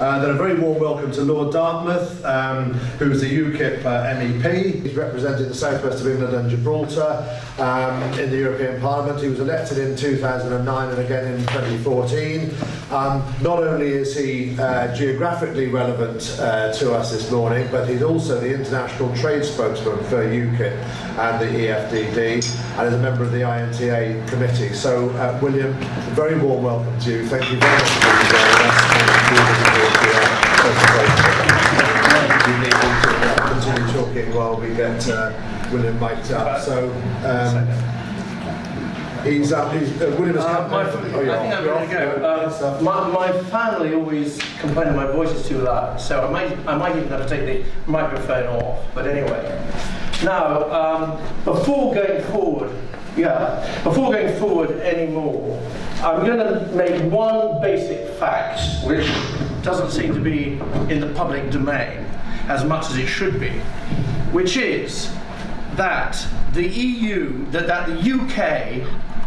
Then a very warm welcome to Lord Dartmouth, who's the UKIP MEP. He's represented the southwest of England and Gibraltar in the European Parliament. He was elected in 2009 and again in 2014. Not only is he geographically relevant to us this morning, but he's also the international trade spokesman for UKIP and the EFDD, and is a member of the INTA committee. So, William, a very warm welcome to you. Thank you very much for joining us. We need to continue talking while we get William mic'd up. So, William has come. I think I'm going to go. My family always complain that my voice is too loud, so I might even have to take the microphone off. But anyway, now before going forward anymore, I'm going to make one basic fact, which doesn't seem to be in the public domain as much as it should be, which is that the EU, that the UK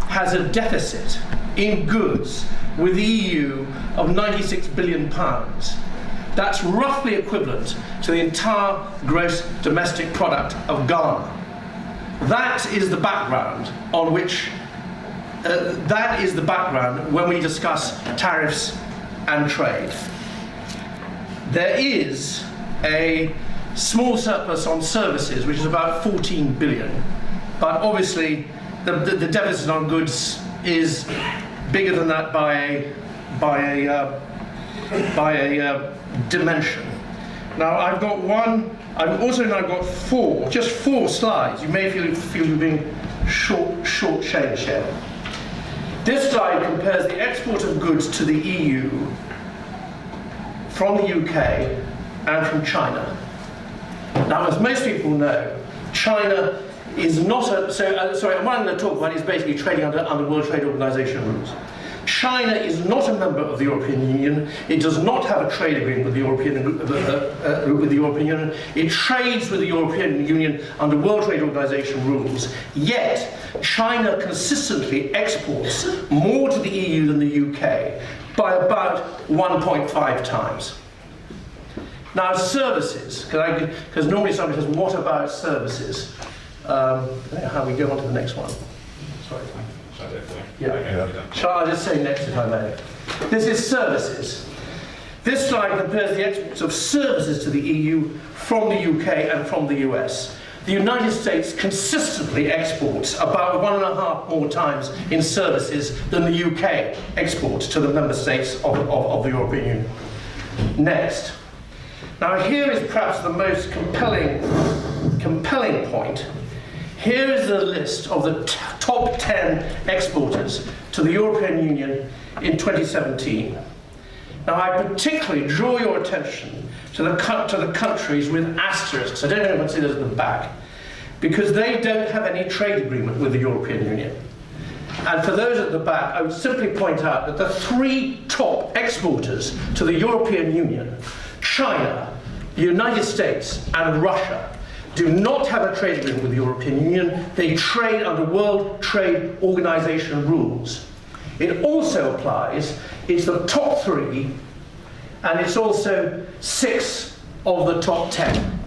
has a deficit in goods with the EU of £96 billion. That's roughly equivalent to the entire gross domestic product of Ghana. That is the background on which, that is the background when we discuss tariffs and trade. There is a small surplus on services, which is about 14 billion, but obviously the deficit on goods is bigger than that by a dimension. Now I've also now got just four slides. You may feel you're being short-changed here. This slide compares the export of goods to the EU from the UK and from China. Now, as most people know, China is not a... what I'm going to talk about is basically trading under World Trade Organization rules. China is not a member of the European Union. It does not have a trade agreement with the European Union. It trades with the European Union under World Trade Organization rules. Yet, China consistently exports more to the EU than the UK by about 1.5 times. Now, services, because normally somebody says, what about services? How we go on to the next one? Sorry. Yeah. Shall I just say next, if I may? This is services. This slide compares the exports of services to the EU from the UK and from the US. The United States consistently exports about 1.5 more times in services than the UK exports to the member states of the European Union. Next. Now here is perhaps the most compelling point. Here is the list of the top 10 exporters to the European Union in 2017. Now I particularly draw your attention to the countries with asterisks. I don't know if you can see those at the back, because they don't have any trade agreement with the European Union. And for those at the back, I would simply point out that the three top exporters to the European Union, China, the United States, and Russia, do not have a trade agreement with the European Union. They trade under World Trade Organization rules. It also applies, it's the top 3, and it's also 6 of the top 10.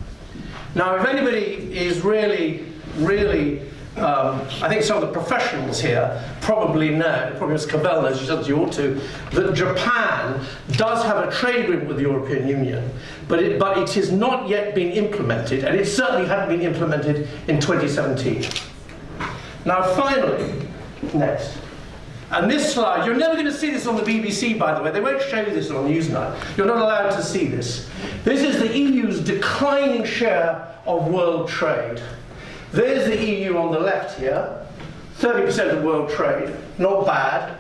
Now, if anybody is really, I think some of the professionals here probably know, probably Ms. Cavell knows, as you ought to, that Japan does have a trade agreement with the European Union, but it has not yet been implemented, and it certainly hadn't been implemented in 2017. Now, finally, next. And this slide, you're never going to see this on the BBC, by the way. They won't show you this on Newsnight. You're not allowed to see this. This is the EU's declining share of world trade. There's the EU on the left here, 30% of world trade, not bad.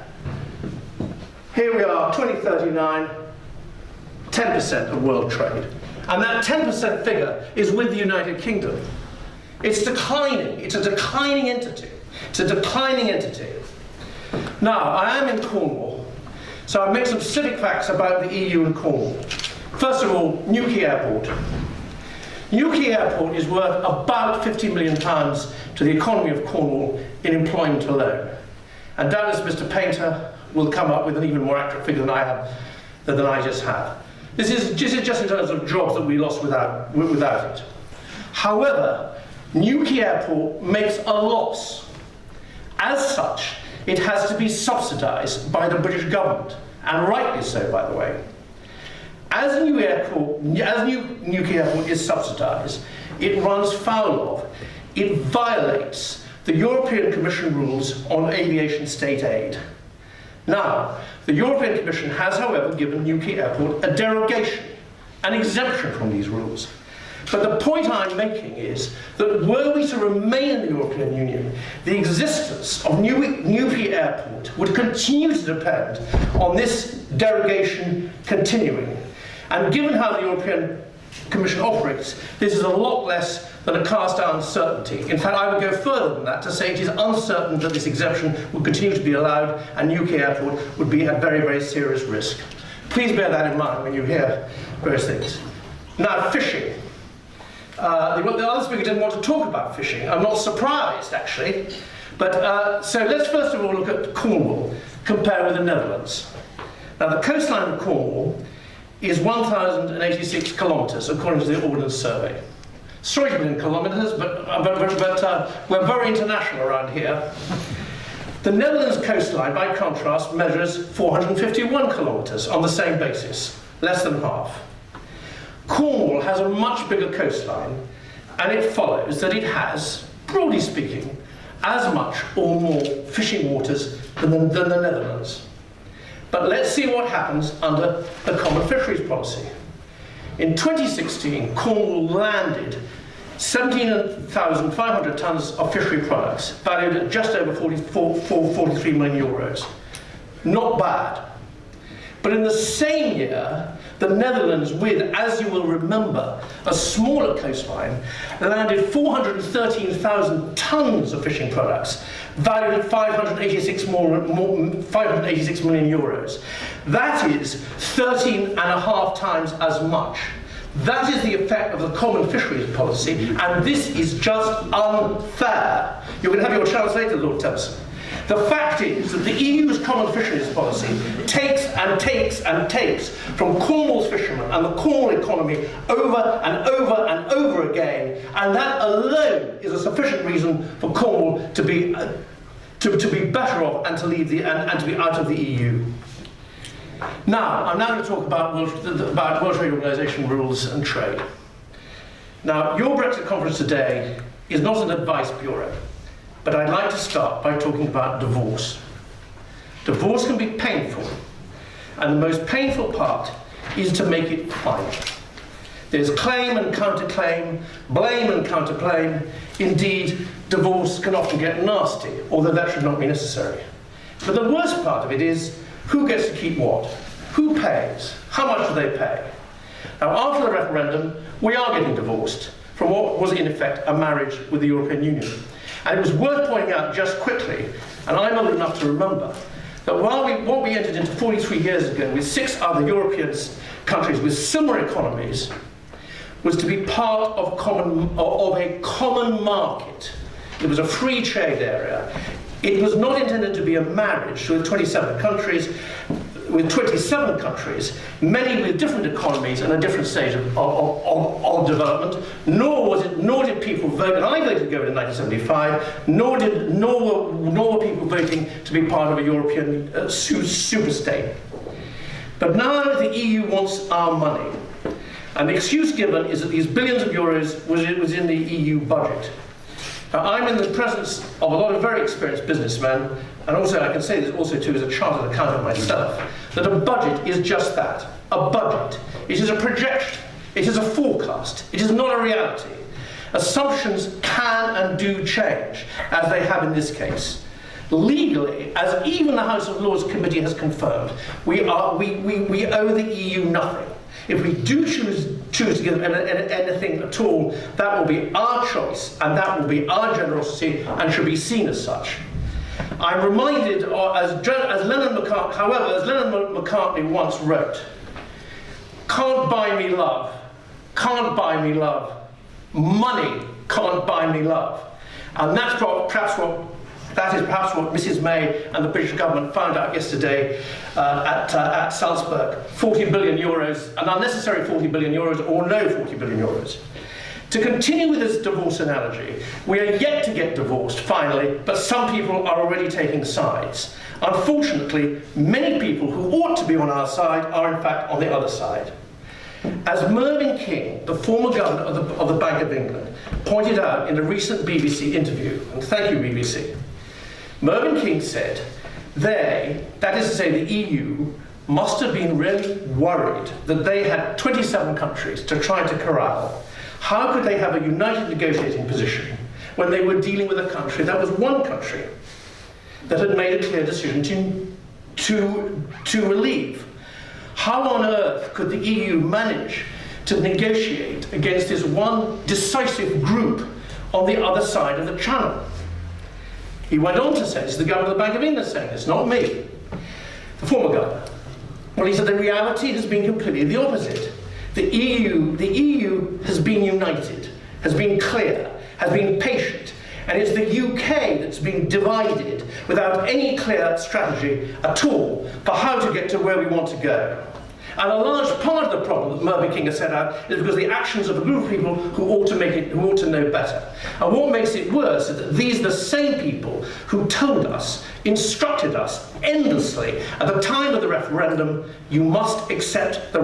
Here we are, 2039, 10% of world trade. And that 10% figure is with the United Kingdom. It's declining, it's a declining entity. It's a declining entity. Now, I am in Cornwall, so I'll make some specific facts about the EU and Cornwall. First of all, Newquay Airport. Newquay Airport is worth about £50 million to the economy of Cornwall in employment alone. And doubtless Mr. Painter will come up with an even more accurate figure than I just have. This is just in terms of jobs that we lost without it. However, Newquay Airport makes a loss. As such, it has to be subsidised by the British government, and rightly so, by the way. As Newquay Airport is subsidised, it runs foul of, it violates the European Commission rules on aviation state aid. Now, the European Commission has, however, given Newquay Airport a derogation, an exemption from these rules. But the point I'm making is that were we to remain in the European Union, the existence of Newquay Airport would continue to depend on this derogation continuing. And given how the European Commission operates, this is a lot less than a cast-down certainty. In fact, I would go further than that to say it is uncertain that this exemption would continue to be allowed and Newquay Airport would be at very, very serious risk. Please bear that in mind when you hear various things. Now, fishing. The other speaker didn't want to talk about fishing. I'm not surprised, actually. But so let's first of all look at Cornwall compared with the Netherlands. Now, the coastline of Cornwall is 1,086 kilometres, according to the Ordnance Survey. Sorry to be in kilometres, but we're very international around here. The Netherlands coastline, by contrast, measures 451 kilometres on the same basis, less than half. Cornwall has a much bigger coastline, and it follows that it has, broadly speaking, as much or more fishing waters than the Netherlands. But let's see what happens under the Common Fisheries Policy. In 2016, Cornwall landed 17,500 tonnes of fishery products, valued at just over 43 million euros. Not bad. But in the same year, the Netherlands, with, as you will remember, a smaller coastline, landed 413,000 tonnes of fishing products, valued at 586 million euros. That is 13.5 times as much. That is the effect of the Common Fisheries Policy, and this is just unfair. You're going to have your chance later, Lord Tennyson. The fact is that the EU's Common Fisheries Policy takes and takes and takes from Cornwall's fishermen and the Cornwall economy over and over and over again, and that alone is a sufficient reason for Cornwall to be better off and to leave and to be out of the EU. Now, I'm now going to talk about World Trade Organization rules and trade. Now, your Brexit conference today is not an advice bureau, but I'd like to start by talking about divorce. Divorce can be painful, and the most painful part is to make it final. There's claim and counterclaim, blame and counterclaim. Indeed, divorce can often get nasty, although that should not be necessary. But the worst part of it is who gets to keep what? Who pays? How much do they pay? Now, after the referendum, we are getting divorced from what was in effect a marriage with the European Union. And it was worth pointing out just quickly, and I'm old enough to remember, that what we entered into 43 years ago with 6 other European countries with similar economies was to be part of a common market. It was a free trade area. It was not intended to be a marriage with 27 countries, many with different economies and a different stage of development. Nor did people vote, and I voted to go in 1975. Nor were people voting to be part of a European superstate. But now the EU wants our money, and the excuse given is that these billions of euros was in the EU budget. Now, I'm in the presence of a lot of very experienced businessmen, and also I can say this also too as a chartered accountant myself, that a budget is just that, a budget. It is a projection, it is a forecast, it is not a reality. Assumptions can and do change, as they have in this case. Legally, as even the House of Lords Committee has confirmed, we owe the EU nothing. If we do choose to give them anything at all, that will be our choice, and that will be our generosity, and should be seen as such. I'm reminded, as Lennon McCartney once wrote, "Can't buy me love, can't buy me love, money can't buy me love." And that's perhaps what that is perhaps what Mrs May and the British government found out yesterday at Salzburg. 40 billion euros, an unnecessary 40 billion euros or no 40 billion euros. To continue with this divorce analogy, we are yet to get divorced, finally, but some people are already taking sides. Unfortunately, many people who ought to be on our side are in fact on the other side. As Mervyn King, the former governor of the Bank of England, pointed out in a recent BBC interview, and thank you BBC, Mervyn King said, they, that is to say the EU, must have been really worried that they had 27 countries to try to corral. How could they have a united negotiating position when they were dealing with a country that was one country that had made a clear decision to relieve? How on earth could the EU manage to negotiate against this one decisive group on the other side of the channel? He went on to say, this is the governor of the Bank of England saying this, not me, the former governor. Well, he said the reality has been completely the opposite. The EU has been united, has been clear, has been patient, and it's the UK that's been divided without any clear strategy at all for how to get to where we want to go. And a large part of the problem that Mervyn King has set out is because of the actions of a group of people who ought to know better. And what makes it worse is that these are the same people who told us, instructed us endlessly at the time of the referendum, you must accept the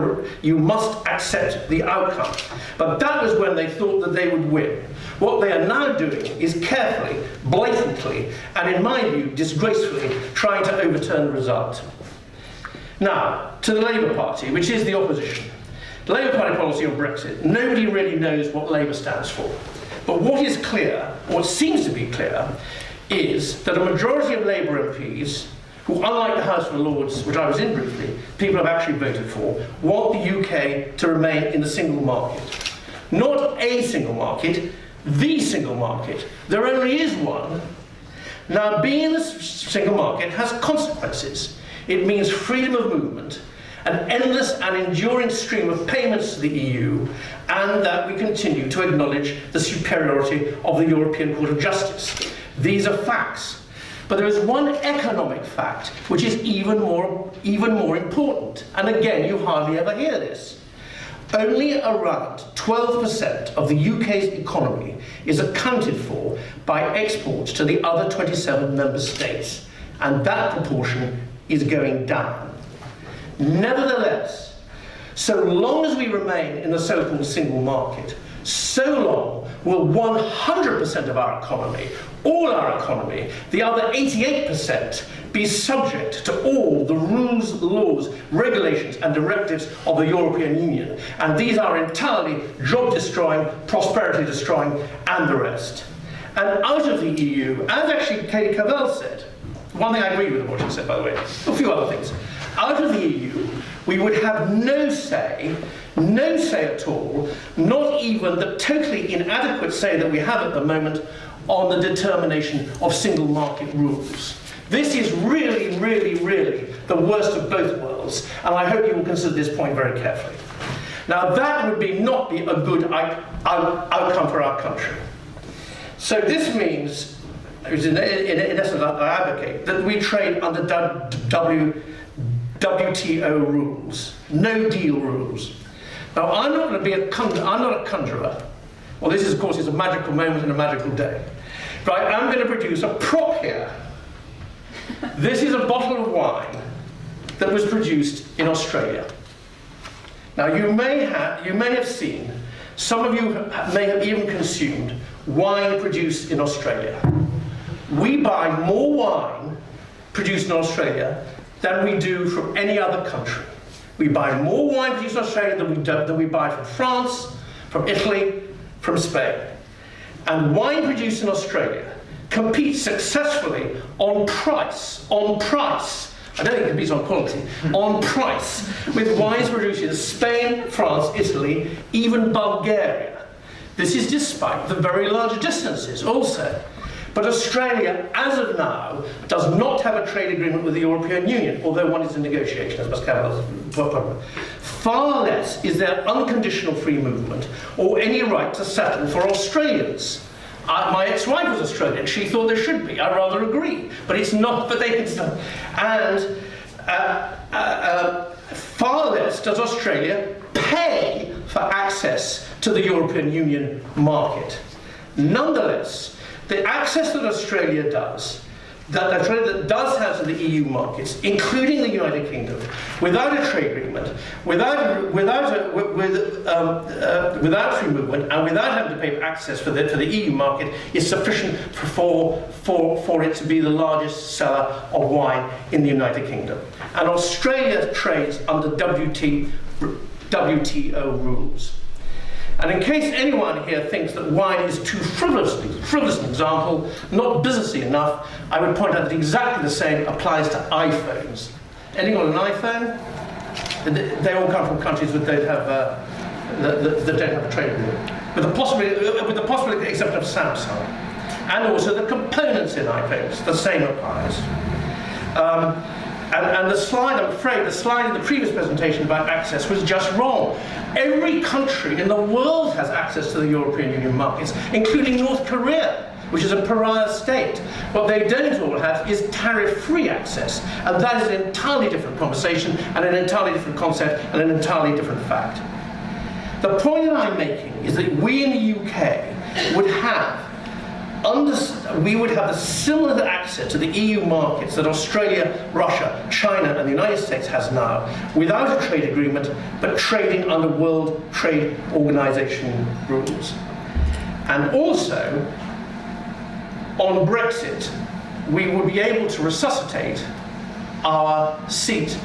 outcome. But that was when they thought that they would win. What they are now doing is carefully, blatantly, and in my view, disgracefully, trying to overturn the result. Now, to the Labour Party, which is the opposition. The Labour Party policy on Brexit, nobody really knows what Labour stands for. But what is clear, or what seems to be clear, is that a majority of Labour MPs, who unlike the House of Lords, which I was in briefly, people have actually voted for, want the UK to remain in the single market. Not a single market, the single market. There only is one. Now, being in the single market has consequences. It means freedom of movement, an endless and enduring stream of payments to the EU, and that we continue to acknowledge the superiority of the European Court of Justice. These are facts. But there is one economic fact which is even more important. And again, you hardly ever hear this. Only around 12% of the UK's economy is accounted for by exports to the other 27 member states. And that proportion is going down. Nevertheless, so long as we remain in the so-called single market, so long will 100% of our economy, all our economy, the other 88%, be subject to all the rules, laws, regulations and directives of the European Union. And these are entirely job-destroying, prosperity-destroying and the rest. And out of the EU, as actually Katie Cavell said, one thing I agree with what she said, by the way, a few other things. Out of the EU, we would have no say at all, not even the totally inadequate say that we have at the moment on the determination of single market rules. This is really, really, really the worst of both worlds, and I hope you will consider this point very carefully. Now, that would not be a good outcome for our country. So this means, in essence, I advocate that we trade under WTO rules, no deal rules. Now, I'm not a conjurer. Well, this is, of course, is a magical moment and a magical day. But I'm going to produce a prop here. This is a bottle of wine that was produced in Australia. Now, you may have seen, some of you may have even consumed wine produced in Australia. We buy more wine produced in Australia than we do from any other country. We buy more wine produced in Australia than we buy from France, from Italy, from Spain. And wine produced in Australia competes successfully on price. I don't think it competes on quality, on price, with wines produced in Spain, France, Italy, even Bulgaria. This is despite the very large distances also. But Australia, as of now, does not have a trade agreement with the European Union, although one is in negotiation, as Pascal has. Far less is there unconditional free movement or any right to settle for Australians. My ex-wife was Australian. She thought there should be. I rather agree, but it's not. But they can still. And far less does Australia pay for access to the European Union market. Nonetheless, the access that Australia does have to the EU markets, including the United Kingdom, without a trade agreement, without free movement, and without having to pay for access for the EU market, is sufficient for it to be the largest seller of wine in the United Kingdom. And Australia trades under WTO rules. And in case anyone here thinks that wine is too frivolous an example, not businessy enough, I would point out that exactly the same applies to iPhones. Anyone an iPhone? They all come from countries that don't have a trade agreement, with the possible exception of Samsung, and also the components in iPhones. The same applies. And the slide, I'm afraid, the slide in the previous presentation about access was just wrong. Every country in the world has access to the European Union markets, including North Korea, which is a pariah state. What they don't all have is tariff-free access, and that is an entirely different conversation, and an entirely different concept, and an entirely different fact. The point that I'm making is that we in the UK would have the similar access to the EU markets that Australia, Russia, China and the United States has now, without a trade agreement, but trading under World Trade Organization rules. And also, on Brexit, we would be able to resuscitate our seat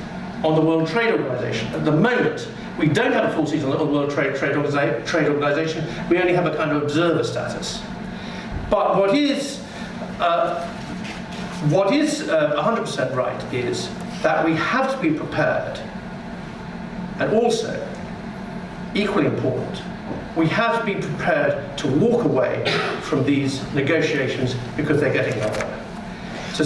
on the World Trade Organization. At the moment, we don't have a full seat on the World Trade Organization, we only have a kind of observer status. But what is 100% right is that we have to be prepared, and also, equally important, we have to be prepared to walk away from these negotiations because they're getting nowhere. So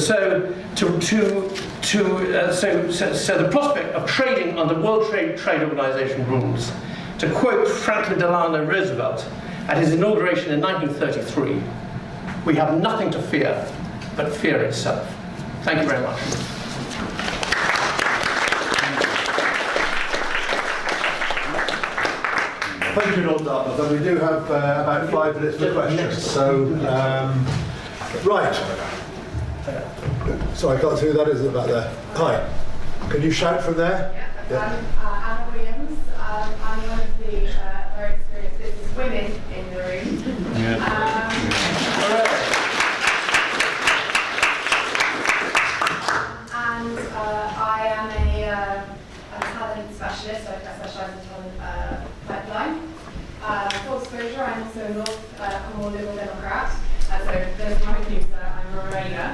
the prospect of trading under World Trade Organization rules, to quote Franklin Delano Roosevelt at his inauguration in 1933, we have nothing to fear but fear itself. Thank you very much. Thank you, Lord Dartmouth. And we do have about 5 minutes for questions. So, right. Sorry, I can't see who that is back there. Hi. Can you shout from there? Yeah. Anna Williams. I'm one of the very experienced business women in the room. Yeah. And I am a talent specialist, so I specialise in talent pipeline. Full disclosure, I'm also a more Liberal Democrat, so there's my views that I'm a Remainer.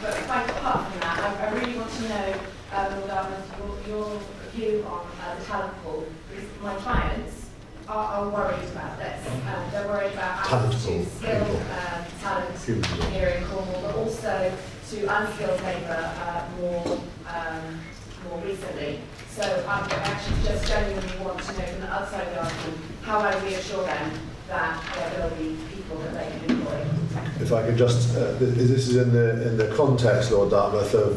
But quite apart from that, I really want to know, Lord Dartmouth, your view on the talent pool, because my clients are worried about this. They're worried about access to skilled talent here in Cornwall, but also to unskilled labour more recently. So I actually just genuinely want to know from the other side of the argument, how I reassure them that there will be people that they can employ. If I could just, this is in the context, Lord Dartmouth, of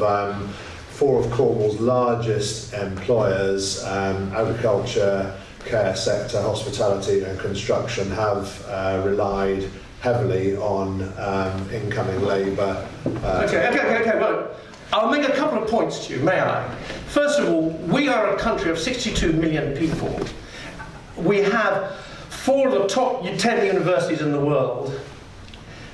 4 of Cornwall's largest employers, agriculture, care sector, hospitality and construction, have relied heavily on incoming labour. Okay, well, I'll make a couple of points to you, may I? First of all, we are a country of 62 million people. We have 4 of the top 10 universities in the world.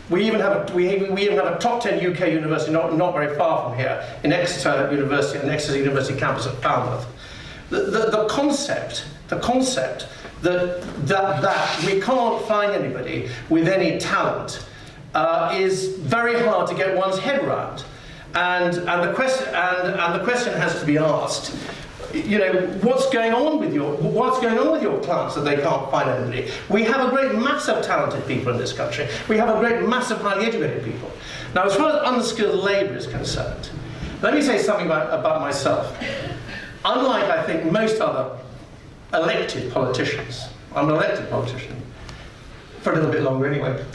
We even have a top 10 UK university not very far from here, in Exeter University, and Exeter University campus at Falmouth. The concept that we can't find anybody with any talent is very hard to get one's head around, and the question has to be asked. You know, what's going on with your clients that they can't find anybody? We have a great mass of talented people in this country. We have a great mass of highly educated people. Now, as far as unskilled labour is concerned, let me say something about myself. Unlike, I think, most other elected politicians, I'm an elected politician, for a little bit longer anyway.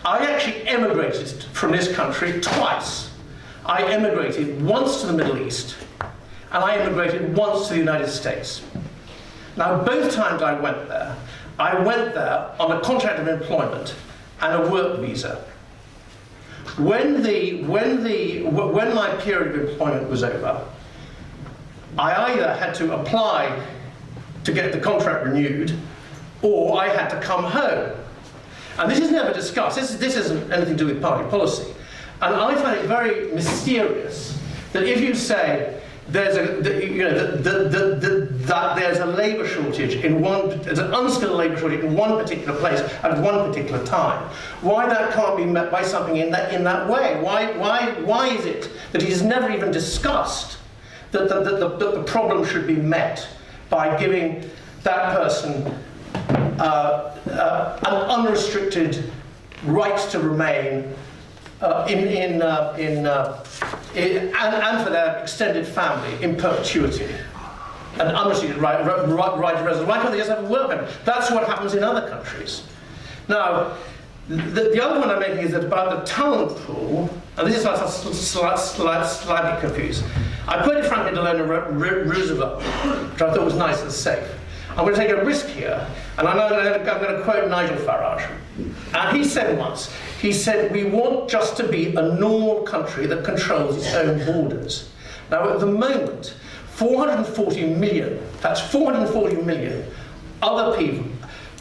I actually emigrated from this country twice. I emigrated once to the Middle East, and I emigrated once to the United States. Now, both times I went there on a contract of employment and a work visa. When my period of employment was over, I either had to apply to get the contract renewed, or I had to come home. And this is never discussed. This isn't anything to do with party policy. And I find it very mysterious that if you say there's that there's a labour shortage there's an unskilled labour shortage in one particular place at one particular time, why that can't be met by something in that way? Why is it that it is never even discussed that the problem should be met by giving that person an unrestricted right to remain and for their extended family in perpetuity? An unrestricted right to residence. Why can't they just have a work permit? That's what happens in other countries. Now, the other one I'm making is that about the talent pool, and this is slightly confused. I quoted Franklin Delano Roosevelt, which I thought was nice and safe. I'm going to take a risk here, and I'm going to quote Nigel Farage. And he said once, we want just to be a normal country that controls its own borders. Now at the moment, 440 million, that's 440 million other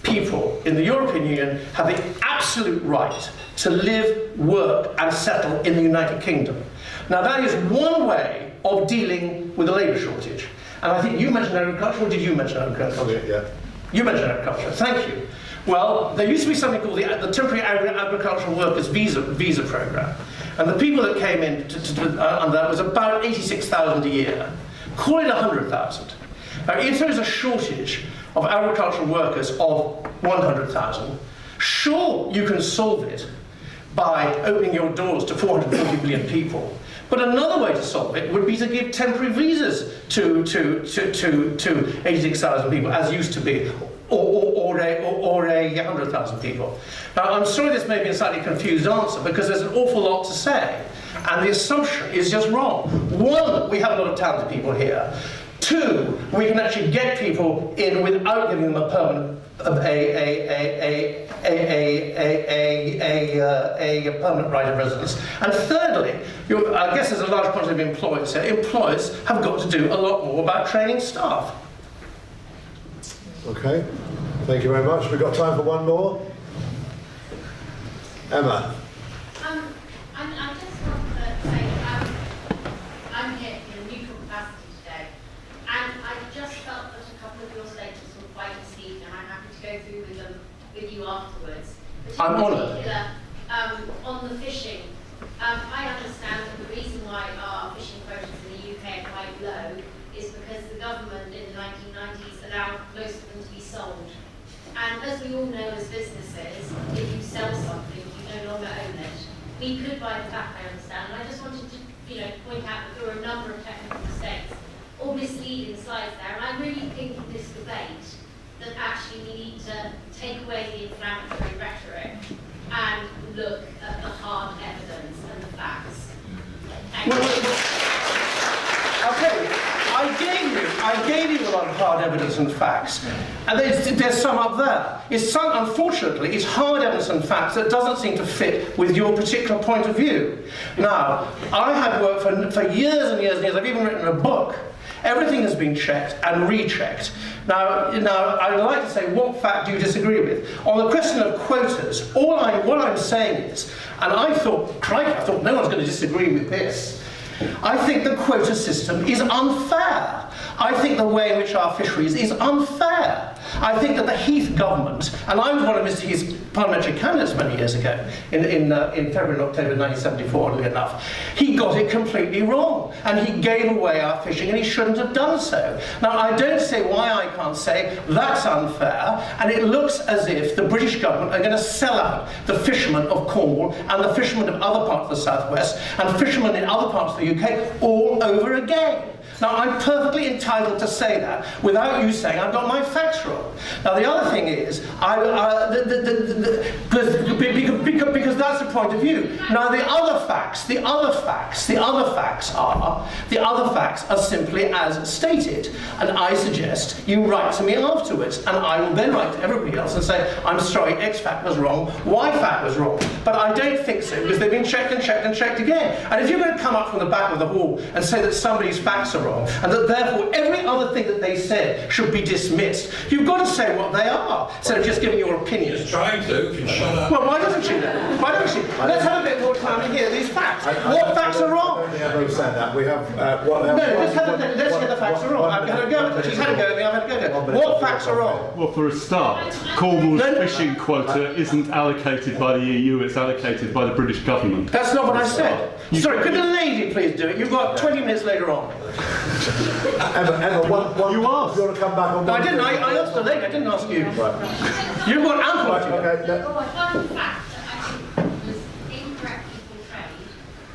people in the European Union have the absolute right to live, work and settle in the United Kingdom. Now that is one way of dealing with the labour shortage. And I think you mentioned agriculture, or did you mention agriculture? Okay, yeah. You mentioned agriculture, thank you. Well, there used to be something called the Temporary Agricultural Workers Visa Programme. And the people that came in under that was about 86,000 a year. Call it 100,000. Now, if there is a shortage of agricultural workers of 100,000, sure, you can solve it by opening your doors to 440 million people. But another way to solve it would be to give temporary visas to 86,000 people, as used to be, or 100,000 people. Now, I'm sorry this may be a slightly confused answer, because there's an awful lot to say, and the assumption is just wrong. One, we have a lot of talented people here. Two, we can actually get people in without giving them a permanent permanent right of residence. And thirdly, I guess there's a large quantity of employers here. Employers have got to do a lot more about training staff. Okay, thank you very much. We've got time for one more. Emma. I just want to say, I'm here in a neutral capacity today, and I just felt that a couple of your statements were quite deceiving, and I'm happy to go through with you afterwards. I'm honoured. On the fishing, I understand that the reason why our fishing quotas in the UK are quite low is because the government in the 1990s allowed most of them to be sold. And as we all know as businesses, if you sell something, you no longer own it. We could buy it back, I understand, and I just wanted to point out that there were a number of technical mistakes or misleading slides there, and I really think in this debate that actually we need to take away the inflammatory rhetoric and look at the hard evidence and the facts. Thank you. Okay, I gave you a lot of hard evidence and facts, and there's some up there. Unfortunately, it's hard evidence and facts that doesn't seem to fit with your particular point of view. Now, I have worked for years and years and years. I've even written a book. Everything has been checked and rechecked. Now, I would like to say, what fact do you disagree with? On the question of quotas, what I'm saying is, and I thought, crikey, I thought no one's going to disagree with this. I think the quota system is unfair. I think the way in which our fisheries is unfair. I think that the Heath government, and I was one of Mr. Heath's parliamentary candidates many years ago, in February and October 1974, oddly enough, he got it completely wrong, and he gave away our fishing, and he shouldn't have done so. Now, I don't say why I can't say that's unfair, and it looks as if the British government are going to sell out the fishermen of Cornwall and the fishermen of other parts of the southwest and fishermen in other parts of the UK all over again. Now, I'm perfectly entitled to say that without you saying I've got my facts wrong. Now, the other thing is, that's the point of view. Now the other facts are simply as stated, and I suggest you write to me afterwards, and I will then write to everybody else and say, I'm sorry, X fact was wrong, Y fact was wrong. But I don't think so, because they've been checked and checked and checked again. And if you're going to come up from the back of the hall and say that somebody's facts are wrong, and that therefore every other thing that they said should be dismissed, you've got to say what they are, instead of just giving your opinion. She's trying to, can shut up. Well, why doesn't she then? Why don't she? Let's have a bit more time to hear these facts. What facts are wrong? I don't think I've said that. We have. Let's hear the facts are wrong. I've had a go at it. She's had a go at me, I've had a go at it. What facts are wrong? Well, for a start, Cornwall's fishing quota isn't allocated by the EU, it's allocated by the British government. That's not what I said. Sorry, could the lady please do it? You've got 20 minutes later on. Emma, one, You asked. If you want to come back on. No, I didn't. I asked the lady. I didn't ask you. Right. You've got ample Right, opportunity. okay. One fact that I think was incorrectly portrayed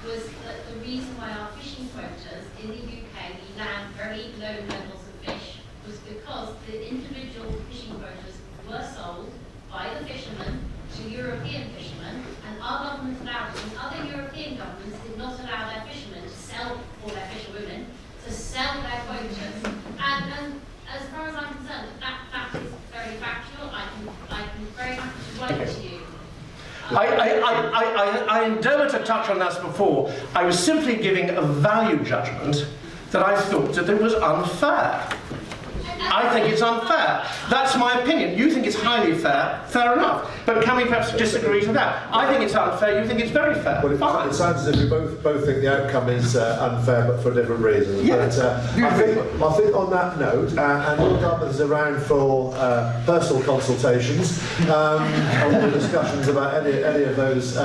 was that the reason why our fishing quotas in the UK we land very low levels of fish was because the individual fishing quotas were sold by the fishermen to European fishermen, and our government allowed it, and other European governments did not allow their fishermen to sell, or their fisherwomen, to sell their quotas. And as far as I'm concerned, that is very factual. I can very happy to write to you. I endeavoured to touch on that before. I was simply giving a value judgment that I thought that it was unfair. I think it's unfair. That's my opinion. You think it's highly fair. Fair enough. But can we perhaps disagree to that? I think it's unfair. You think it's very fair. Well, Fine. it sounds as if we both think the outcome is unfair, but for different reasons. Yeah. But I think on that note, and Lord Dartmouth is around for personal consultations and discussions about any of those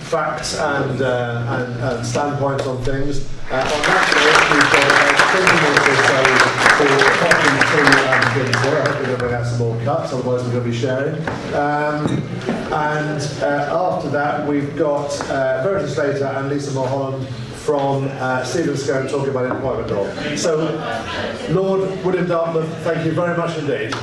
facts and standpoints on things. On that note, we've got 20 minutes or so for coffee, tea and things there. I hope we're going to bring out some more cups, otherwise we're going to be sharing. And after that, we've got Verity Slater and Lisa Mulholland from Stephen Scone talking about employment law. So, Lord William Dartmouth, thank you very much indeed.